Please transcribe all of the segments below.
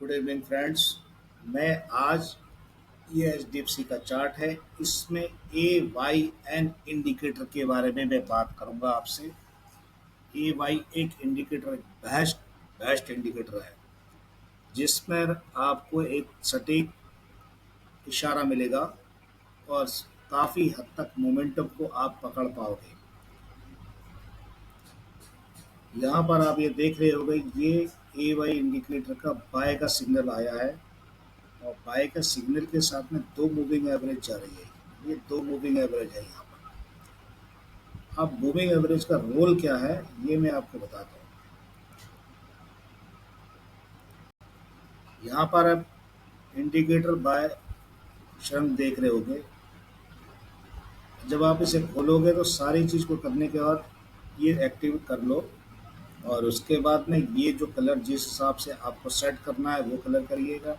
Good evening friends. मैं आज ये एच का चार्ट है, इसमें AYN इंडिकेटर के बारे में मैं बात करूंगा आपसे। AY एक इंडिकेटर, एक बेस्ट बेस्ट इंडिकेटर है जिसमें आपको एक सटीक इशारा मिलेगा और काफ़ी हद तक मोमेंटम को आप पकड़ पाओगे। यहाँ पर आप ये देख रहे होंगे, ये AY इंडिकेटर का बाय का सिग्नल आया है और बाय का सिग्नल के साथ में दो मूविंग एवरेज जा रही है। ये दो मूविंग एवरेज है यहाँ पर। अब मूविंग एवरेज का रोल क्या है ये मैं आपको बताता हूँ। यहाँ पर आप इंडिकेटर बाय क्षण देख रहे होंगे। जब आप इसे खोलोगे तो सारी चीज़ को करने के बाद ये एक्टिव कर लो और उसके बाद में ये जो कलर जिस हिसाब से आपको सेट करना है वो कलर करिएगा।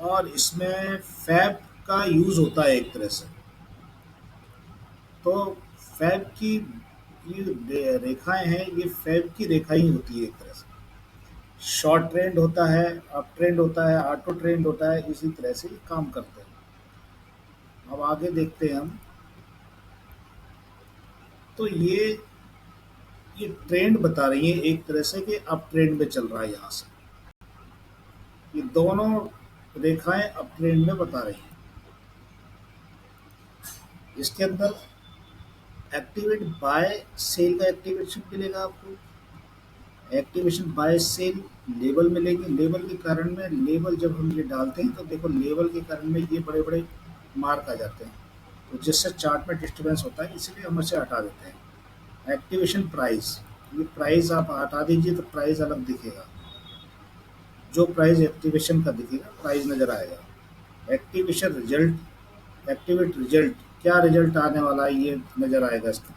और इसमें फैब का यूज़ होता है एक तरह से। तो फैब की ये रेखाएं हैं, ये फैब की रेखा ही होती है एक तरह से। शॉर्ट ट्रेंड होता है, अप ट्रेंड होता है, ऑटो ट्रेंड होता है, इसी तरह से ये काम करते हैं। अब आगे देखते हैं हम। तो ये ट्रेंड बता रही है एक तरह से कि अप ट्रेंड में चल रहा है। यहाँ से ये दोनों रेखाएं अप ट्रेंड में बता रही हैं। इसके अंदर एक्टिवेट बाय सेल का एक्टिवेशन मिलेगा आपको। एक्टिवेशन बाय सेल लेवल मिलेगी। लेवल के कारण में, लेवल जब हम ये डालते हैं तो देखो लेवल के कारण में ये बड़े बड़े मार्क आ जाते हैं, तो जिससे चार्ट में डिस्टर्बेंस होता है, इसलिए हम इसे हटा देते हैं। एक्टिवेशन प्राइस, ये प्राइस आप हटा दीजिए तो प्राइस अलग दिखेगा। जो प्राइस एक्टिवेशन का दिखेगा प्राइस नज़र आएगा। एक्टिवेशन रिजल्ट, एक्टिवेट रिजल्ट, क्या रिजल्ट आने वाला है ये नज़र आएगा इसके अंदर।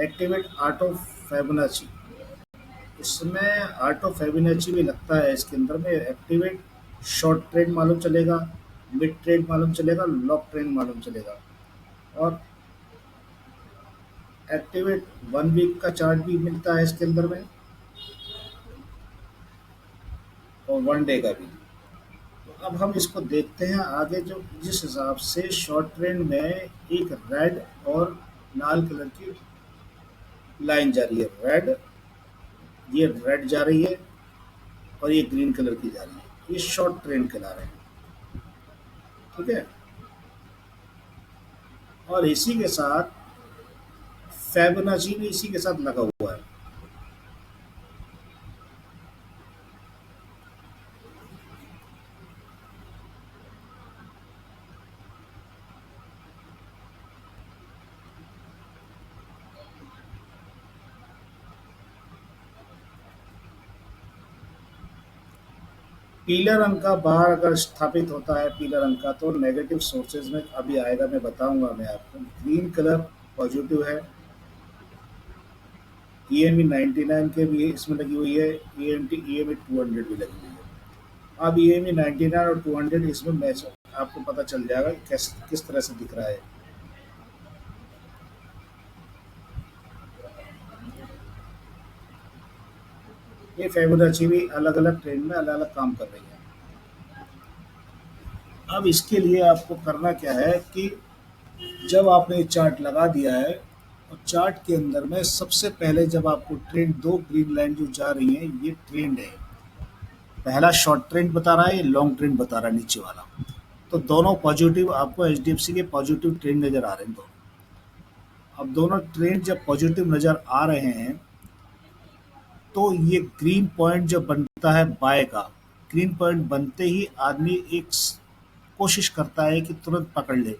एक्टिवेट ऑटो फिबोनाची, इसमें ऑटो फिबोनाची भी लगता है इसके अंदर में। एक्टिवेट शॉर्ट ट्रेंड मालूम चलेगा, मिड ट्रेंड मालूम चलेगा, लॉन्ग ट्रेंड मालूम चलेगा। और एक्टिवेट 1 वीक का चार्ट भी मिलता है इसके अंदर में और 1 डे का भी। तो अब हम इसको देखते हैं आगे। जो जिस हिसाब से शॉर्ट ट्रेंड में एक रेड और लाल कलर की लाइन जा रही है, रेड, ये रेड जा रही है और ये ग्रीन कलर की जा रही है, ये शॉर्ट ट्रेंड कहला रहे हैं। ठीक है। और इसी के साथ फिबोनाची भी इसी के साथ लगा हुआ है। पीला रंग का बाहर अगर स्थापित होता है, पीला रंग का, तो नेगेटिव सोर्सेज में अभी आएगा, मैं बताऊंगा मैं आपको। ग्रीन कलर पॉजिटिव है। EME 99 के भी इसमें लगी हुई है। EME 200 भी लगी हुई है। अब EME 99 और 200 इसमें मैच आपको पता चल जाएगा कि किस तरह से दिख रहा है। ये फिबोनाची भी अलग अलग ट्रेंड में अलग अलग काम कर रही है। अब इसके लिए आपको करना क्या है कि जब आपने ये चार्ट लगा दिया है और चार्ट के अंदर में सबसे पहले जब आपको ट्रेंड, दो ग्रीन लाइन जो जा रही है ये ट्रेंड है। पहला शॉर्ट ट्रेंड बता रहा है, ये लॉन्ग ट्रेंड बता रहा है नीचे वाला। तो दोनों पॉजिटिव, आपको HDFC के पॉजिटिव ट्रेंड नज़र आ रहे हैं दोनों। अब दोनों ट्रेंड जब पॉजिटिव नज़र आ रहे हैं तो ये ग्रीन पॉइंट जब बनता है बाय का, ग्रीन पॉइंट बनते ही आदमी कोशिश करता है कि तुरंत पकड़ ले।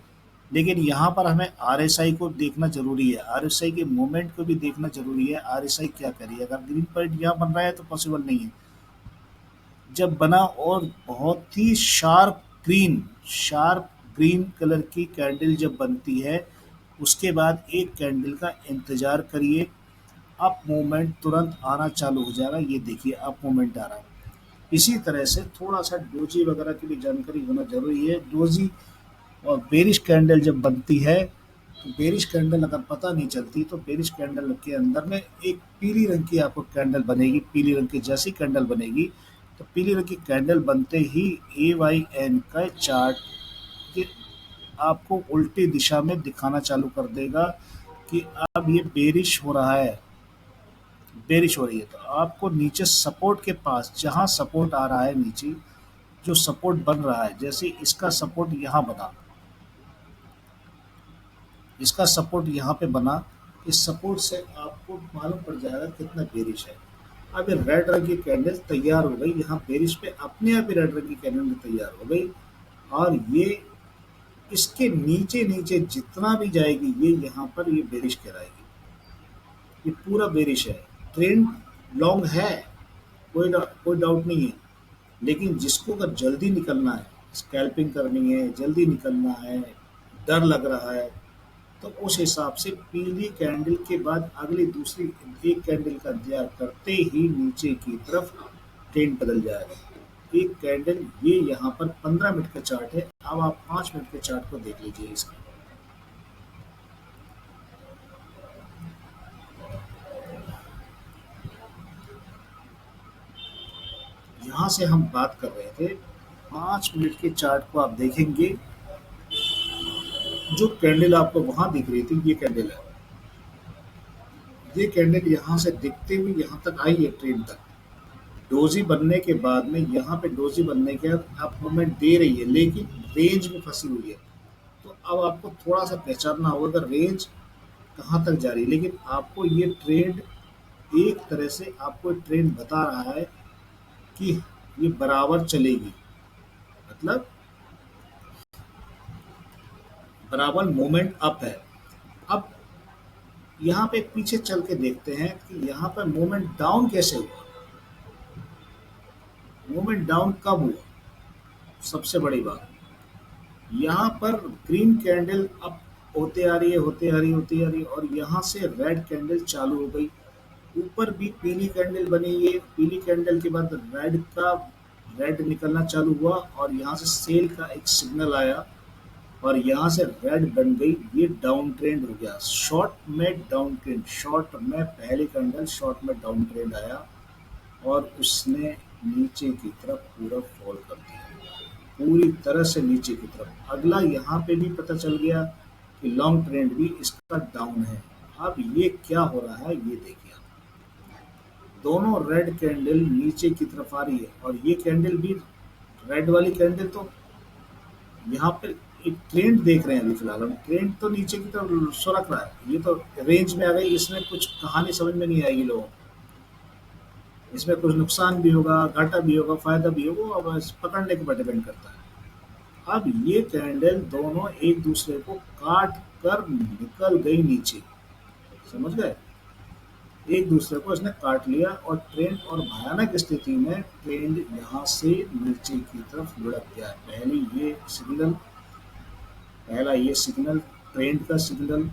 लेकिन यहाँ पर हमें RSI को देखना जरूरी है, RSI के मूवमेंट को भी देखना जरूरी है। RSI क्या करिए, अगर ग्रीन पॉइंट यहाँ बन रहा है तो पॉसिबल नहीं है। जब बना और बहुत ही शार्प ग्रीन कलर की कैंडल जब बनती है, उसके बाद एक कैंडल का इंतजार करिए। अप मूवमेंट तुरंत आना चालू हो जाएगा। ये देखिए अप मूवमेंट आ रहा है। इसी तरह से थोड़ा सा डोजी वगैरह की भी जानकारी होना जरूरी है। डोजी और बेरिश कैंडल जब बनती है तो बेरिश कैंडल अगर पता नहीं चलती तो बेरिश कैंडल के अंदर में एक पीली रंग की आपको कैंडल बनेगी, पीली रंग की जैसी कैंडल बनेगी तो पीली रंग की कैंडल बनते ही AYN का चार्ट ये आपको उल्टी दिशा में दिखाना चालू कर देगा कि अब ये बेरिश हो रहा है, बेरिश हो रही है। तो आपको नीचे सपोर्ट के पास जहां सपोर्ट आ रहा है, नीचे जो सपोर्ट बन रहा है, जैसे इसका सपोर्ट यहाँ बना, इसका सपोर्ट यहाँ पे बना, इस सपोर्ट से आपको मालूम पड़ जाएगा कितना बेरिश है। अब ये रेड रंग की कैंडल तैयार हो गई, यहाँ बेरिश पे अपने आप ही रेड रंग की कैंडल तैयार हो गई और ये इसके नीचे नीचे जितना भी जाएगी ये यहाँ पर ये बेरिश कहलाएगी, ये पूरा बेरिश है। ट्रेंड लॉन्ग है, कोई डाउट नहीं है, लेकिन जिसको अगर जल्दी निकलना है, स्कैल्पिंग करनी है, जल्दी निकलना है, डर लग रहा है, तो उस हिसाब से पीली कैंडल के बाद अगली दूसरी एक कैंडल का इंतजार करते ही नीचे की तरफ ट्रेंड बदल जाएगा। एक कैंडल ये यहाँ पर 15 मिनट का चार्ट है। अब आप 5 मिनट के चार्ट को देख लीजिए। इसका यहाँ से हम बात कर रहे थे, 5 मिनट के चार्ट को आप देखेंगे, जो कैंडल आपको वहां दिख रही थी ये कैंडल है, ये कैंडल यहाँ से दिखते हुए यहाँ तक आई है ट्रेंड तक। डोजी बनने के बाद में यहाँ पे डोजी बनने के बाद आप मूवमेंट दे रही है लेकिन रेंज में फंसी हुई है। तो अब आपको थोड़ा सा पहचानना होगा कि रेंज कहाँ तक जा रही है, लेकिन आपको ये ट्रेंड एक तरह से आपको ट्रेंड बता रहा है कि ये बराबर चलेगी, मतलब बराबर मूवमेंट अप है। अब यहाँ पे पीछे चल के देखते हैं कि यहाँ पर मूवमेंट डाउन कैसे हुआ, मूवमेंट डाउन कब हुआ। सबसे बड़ी बात, यहाँ पर ग्रीन कैंडल अप होते आ रही है, होते आ रही होती आ रही है, और यहाँ से रेड कैंडल चालू हो गई। ऊपर भी पीली कैंडल बनी, ये पीली कैंडल के बाद रेड निकलना चालू हुआ और यहाँ से सेल का एक सिग्नल आया और यहाँ से रेड बन गई, ये डाउन ट्रेंड हो गया। शॉर्ट में डाउन ट्रेंड, शॉर्ट में पहली कैंडल शॉर्ट में डाउन ट्रेंड आया और उसने नीचे की तरफ पूरा फॉल कर दिया, पूरी तरह से नीचे की तरफ। अगला यहाँ पे भी पता चल गया कि लॉन्ग ट्रेंड भी इसका डाउन है। अब ये क्या हो रहा है ये देखिए, दोनों रेड कैंडल नीचे की तरफ आ रही है और ये कैंडल भी रेड वाली कैंडल। तो यहाँ पे एक ट्रेंड देख रहे हैं अभी फिलहाल हम, ट्रेंड तो नीचे की तरफ सुरख रहा है। ये तो रेंज में आ गई, इसमें कुछ कहानी समझ में नहीं आएगी लोगों को, इसमें कुछ नुकसान भी होगा, घाटा भी होगा, फायदा भी होगा, अब पकड़ने के ऊपर डिपेंड करता है। अब ये कैंडल दोनों एक दूसरे को काट कर निकल गई नीचे, समझ गए, एक दूसरे को इसने काट लिया और ट्रेंड और भयानक स्थिति में ट्रेंड यहाँ से नीचे की तरफ लुढ़क गया। पहला ये सिग्नल ट्रेंड का सिग्नल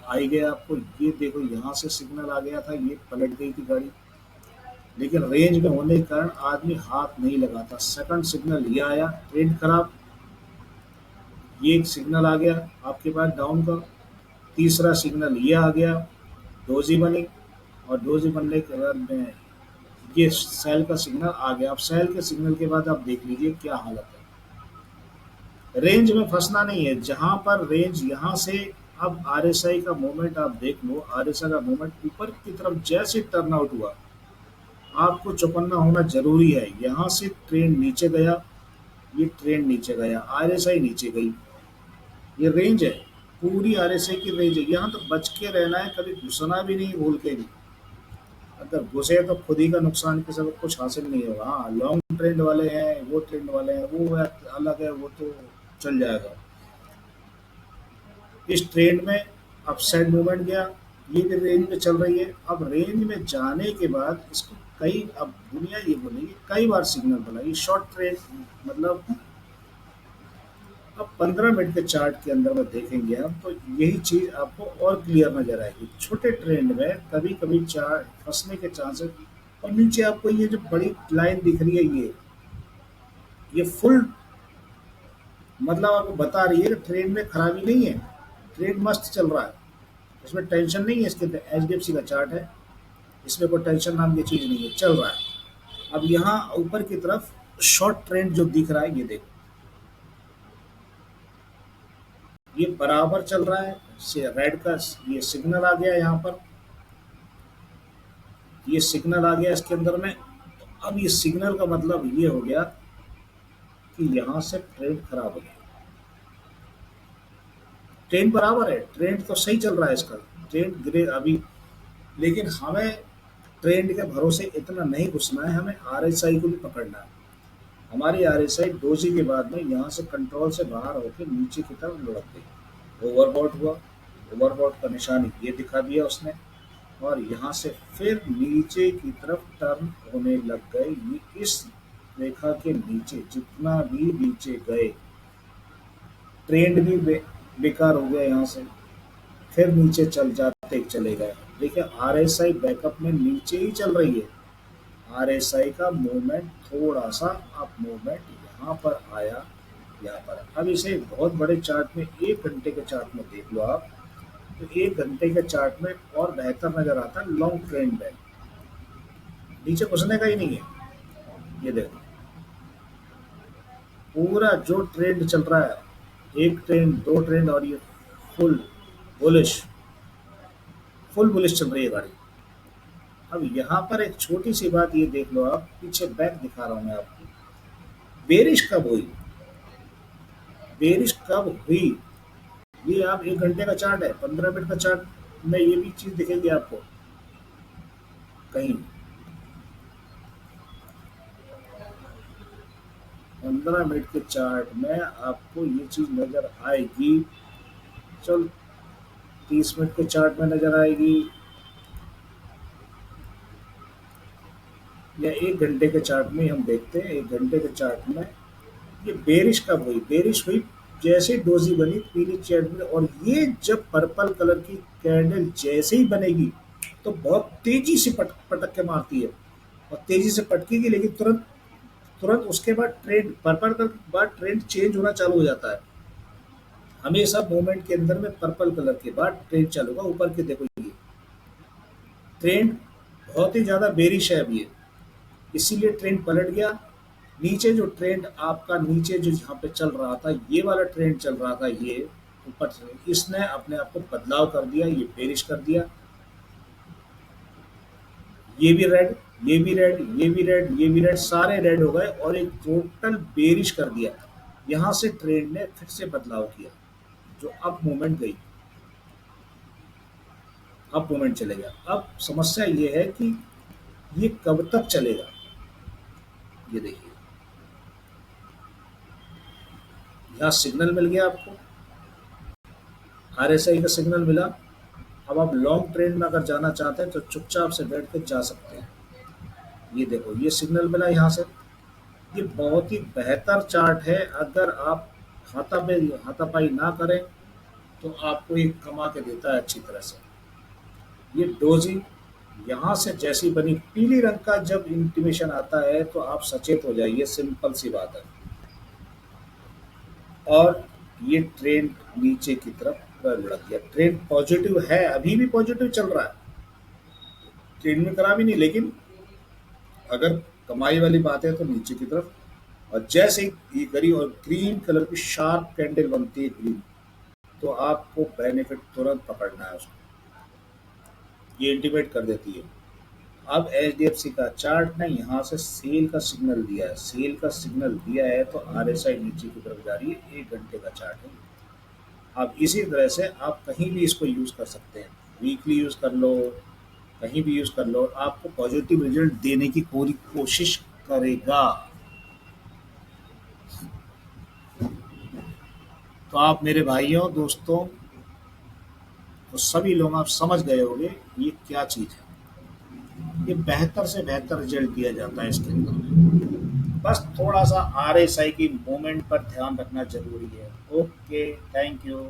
आ ही गया आपको। ये देखो यहाँ से सिग्नल आ गया था, ये पलट गई थी गाड़ी, लेकिन रेंज में होने के कारण आदमी हाथ नहीं लगाता। सेकंड सिग्नल ये आया, ट्रेंड खराब, ये एक सिग्नल आ गया आपके पास डाउन का। तीसरा सिग्नल ये आ गया, डोजी बनी और डोजी बनने के बाद में ये सेल का सिग्नल आ गया। अब सेल के सिग्नल के बाद आप देख लीजिए क्या हालत है। रेंज में फंसना नहीं है, जहां पर रेंज यहाँ से, अब RSI का मूवमेंट आप देख लो, RSI का मूवमेंट ऊपर की तरफ जैसे टर्न आउट हुआ, आपको चौकन्ना होना जरूरी है। यहाँ से ट्रेंड नीचे गया, ये ट्रेंड नीचे गया, RSI नीचे गई, ये रेंज है, पूरी RSI की रेंज है। यहाँ तो बच के रहना है, कभी घुसना भी नहीं भूल के भी। अगर घुसे तो खुद ही का नुकसान, के सब कुछ हासिल नहीं होगा। हाँ, लॉन्ग ट्रेंड वाले हैं, वो ट्रेंड वाले हैं, वो अलग है, वो तो चल जाएगा। इस ट्रेंड में अपसाइड मूवमेंट गया, ये भी रेंज में चल रही है। अब रेंज में जाने के बाद इसको अब दुनिया ये बोलेगी कई बार सिग्नल बना, ये शॉर्ट ट्रेंड मतलब। अब 15 मिनट के चार्ट के अंदर में देखेंगे हम तो यही चीज आपको और क्लियर नजर आएगी। छोटे ट्रेंड में कभी कभी चार्ट फंसने के चांसेस। और नीचे आपको ये जो बड़ी लाइन दिख रही है, ये फुल मतलब आपको बता रही है कि ट्रेड में खराबी नहीं है, ट्रेड मस्त चल रहा है, इसमें टेंशन नहीं है। इसके एचडीएफसी का चार्ट है, इसमें कोई टेंशन नाम की चीज़ नहीं है, चल रहा है। अब यहाँ ऊपर की तरफ शॉर्ट ट्रेंड जो दिख रहा है, ये देखो, ये बराबर चल रहा है, से रेड का ये सिग्नल आ गया यहाँ पर, ये सिग्नल आ गया इसके अंदर में। तो अब ये सिग्नल का मतलब ये हो गया कि यहाँ से ट्रेंड खराब हो गया। ट्रेंड बराबर है, ट्रेंड तो सही चल रहा है इसका, ट्रेंड गिरे अभी, लेकिन हमें ट्रेंड के भरोसे इतना नहीं घुसना है, हमें आरएसआई को भी पकड़ना है। हमारी आरएसआई डोजी के बाद में यहाँ से कंट्रोल से बाहर होकर नीचे की तरफ लुढ़क गई, ओवरबॉट हुआ, ओवरबॉट का निशान ये दिखा दिया उसने, और यहाँ से फिर नीचे की तरफ टर्न होने लग गए। ये इस रेखा के नीचे जितना भी नीचे गए, ट्रेंड भी बेकार हो गया यहाँ से, फिर नीचे चल जाते चले गए। देखिए आरएसआई बैकअप में नीचे ही चल रही है, आरएसआई का मूवमेंट थोड़ा सा अप मूवमेंट यहाँ पर आया, यहाँ पर। अब इसे बहुत बड़े चार्ट में, 1 घंटे के चार्ट में देख लो आप, तो 1 घंटे के चार्ट में और बेहतर नजर आता है लॉन्ग ट्रेंड में, नीचे घुसने का ही नहीं है। ये देखो पूरा जो ट्रेंड चल रहा है, एक ट्रेंड, दो ट्रेंड, और ये फुल बुलिश, फुल बुलिश चल रही है गाड़ी। अब यहाँ पर एक छोटी सी बात ये देख लो आप, पीछे बैक दिखा रहा हूँ मैं आपको, बेरिश कब हुई, बेरिश कब हुई, ये आप 1 घंटे का चार्ट है, 15 मिनट का चार्ट में ये भी चीज दिखेगी आपको कहीं। 15 मिनट के चार्ट में आपको ये चीज नजर आएगी, चल 30 मिनट के चार्ट में नजर आएगी, या 1 घंटे के चार्ट में हम देखते हैं। 1 घंटे के चार्ट में ये बेरिश कब हुई, बेरिश हुई जैसे डोजी बनी पीली चैट में, और ये जब पर्पल कलर की कैंडल जैसे ही बनेगी तो बहुत तेजी से पटक के मारती है, और तेजी से पटकेगी, लेकिन तुरंत तुरंत उसके बाद ट्रेंड, पर्पल कलर के बाद ट्रेंड चेंज होना चालू हो जाता है। हमेशा मूवमेंट के अंदर में पर्पल कलर के बाद ट्रेंड चालू होगा। ऊपर के देखो, ये ट्रेंड बहुत ही ज्यादा बेरिश है अभी, इसीलिए ट्रेंड पलट गया। नीचे जो ट्रेंड आपका, नीचे जो जहाँ पे चल रहा था, ये वाला ट्रेंड चल रहा था, ये ऊपर से इसने अपने आप को बदलाव कर दिया, ये बेरिश कर दिया, ये भी रेड, ये भी रेड, ये भी रेड, ये भी रेड, सारे रेड हो गए और एक टोटल बेरिश कर दिया। यहाँ से ट्रेंड ने फिर से बदलाव किया, जो अप मूवमेंट गई, अप मूवमेंट चलेगा। अब समस्या ये है कि ये कब तक चलेगा। ये देखिए यहाँ सिग्नल मिल गया आपको, आरएसआई का सिग्नल मिला। अब आप लॉन्ग ट्रेंड में अगर जाना चाहते हैं तो चुपचाप से बैठ कर जा सकते हैं। ये देखो ये सिग्नल मिला यहाँ से, ये बहुत ही बेहतर चार्ट है। अगर आप हाथापाई ना करें तो आपको ये कमा के देता है अच्छी तरह से। ये डोजी यहाँ से जैसी बनी, पीली रंग का जब इंटीमेशन आता है तो आप सचेत हो जाइए, सिंपल सी बात है। और ये ट्रेंड नीचे की तरफ लुढ़क गया, ट्रेंड पॉजिटिव है, अभी भी पॉजिटिव चल रहा है, ट्रेंड में खराबी नहीं, लेकिन अगर कमाई वाली बात है तो नीचे की तरफ। और जैसे ही ये करी और ग्रीन कलर की शार्प कैंडल बनती है ग्रीन, तो आपको बेनिफिट तुरंत पकड़ना है उसको, ये इंटीमेट कर देती है। अब एचडीएफसी का चार्ट ने यहाँ से सेल का सिग्नल दिया है, सेल का सिग्नल दिया है तो आरएसआई नीचे की तरफ जा रही है, 1 घंटे का चार्ट है। अब इसी तरह से आप कहीं भी इसको यूज कर सकते हैं, वीकली यूज कर लो, कहीं भी यूज कर लो, आपको पॉजिटिव रिजल्ट देने की पूरी कोशिश करेगा। तो आप मेरे भाइयों दोस्तों, तो सभी लोग आप समझ गए होंगे ये क्या चीज है। ये बेहतर से बेहतर रिजल्ट दिया जाता है इसके अंदर, बस थोड़ा सा आरएसआई की मूवमेंट पर ध्यान रखना जरूरी है। Okay, thank you.